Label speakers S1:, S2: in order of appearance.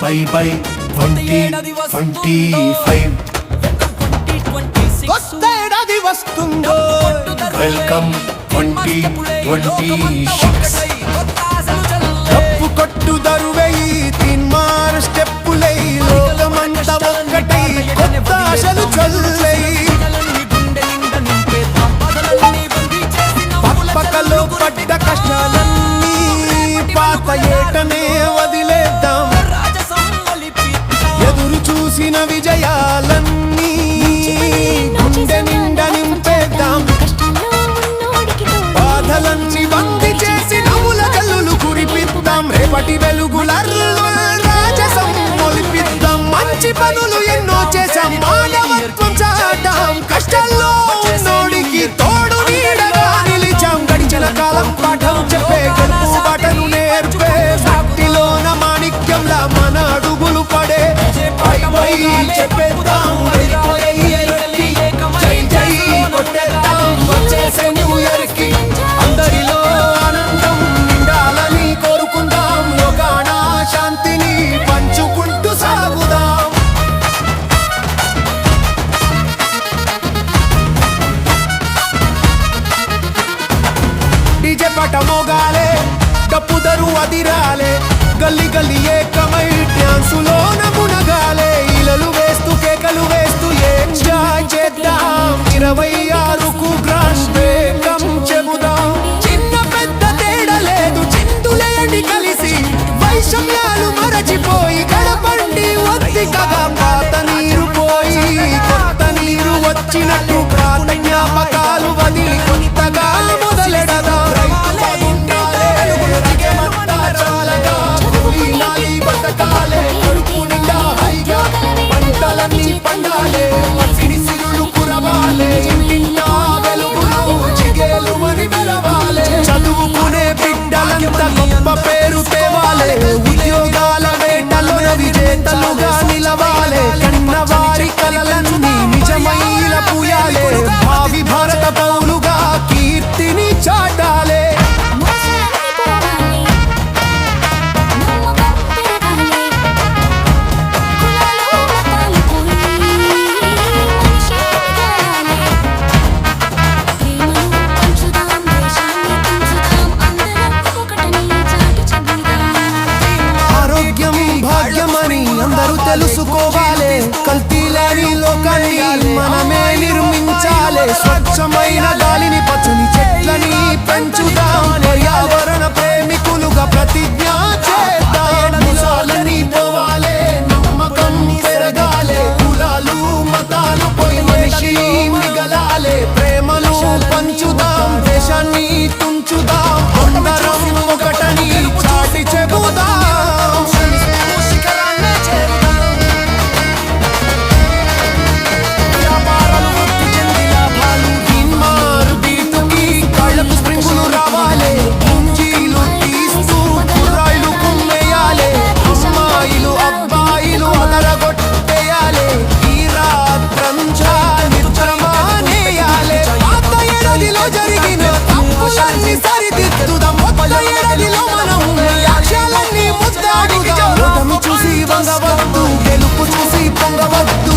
S1: 2025 కొత్త ఏడాది వస్తుందో వెల్కమ్ 2026 డప్పు కొట్టు దరువేయి తీన్మార్ స్టెప్పులై లోకమంతా ఒక్కటై కొత్త ఆశలు చల్లేయి పక్కలో పడ్డ కష్టాలన్నీ పాత ఏటనే వదిలేద్దాం ఎదురు చూసిన విజయాలన్నీ గుండె నిండా నింపేద్దాం బాధలన్నీ బంది చేసి నవ్వుల జల్లులు కురిపిద్దాం రేపటి వెలుగులర్లు రాజసం మొలిపిద్దాం మంచి పనులు ఎన్నో చేశాం మానవత్వం చాటాం కష్టాల్లో ఉన్నోడికి తోడు నీడగా నిలిచాం గడిచిన కాలం పాఠం చెప్పే గెలుపు బాటను నేర్పే మట్టిలోన మాణిక్యంలా మన అడుగులు పడే పై చెప్పేద్దాం జై జై కొట్టేద్దాం వచ్చేసే న్యూ ఇయర్ కి అందరిలో ఆనందం నిండాలని కోరుకుందాం లోకాన శాంతిని పంచుకుంటూ సాగుదాం డీజే పాట మోగాలే డప్పు దరు అదిరాలే గల్లి గల్లి ఏకమై డ్యాన్సులోన మునగాలే ఇలలు వేస్తూ కేకలు వేస్తూ ఎంజాయ్ చేద్దాం 26కు గ్రాండ్ వెల్కమ్ చెబుదాం చిన్న పెద్ద తేడా లేదు చిందులేండి కలిసి వైషమ్యాలు మరచిపోయి గడపండి ఒత్తికగా పాత నీరు పోయి కొత్త నీరు వచ్చినట్టు పాత జ్ఞాపకాలు వదిలి కొత్తగా మొదలెడదాం పంటలన్నీ పండాలే సిరిసిరులు కురవాలే ఇంటింటా వెలుగులు చిగేలు అని మెరవాలే చదువుకునే బిడ్డలంతా గొప్ప పేరు తేవాలే ఉద్యోగాల వేటలోన విజేతలుగా నిలవాలే కన్నవారి కలలన్నీ నిజమైన పూయాలే భావి భారత పౌరుగా కీర్తిని చాటాలే అందరూ తెలుసుకోవాలి కల్తీలేని లోకాన్ని మనమే నిర్మించాలి స్వచ్ఛమైన గాలిని పచ్చని చెట్లని పెంచుదాం పర్యావరణ ప్రేమికులుగా ప్రతిజ్ఞ చేద్దాం ముసాలని పోవాలి నమ్మకం పెరగాలి కులాలు మతాలు పోయి మనిషి మిగలాలి ప్రేమను పంచుదాం దేశాన్ని తుంచుదాం అందరం ఒకటని చాటి చెబుదాం సరిదిద్దుదాం కొత్త ఏడాదిలో మనం యాక్షాలన్నీ ముద్దాడుదాం ఓటమి చూసి వంగవద్దు గెలుపు చూసి పొంగవద్దు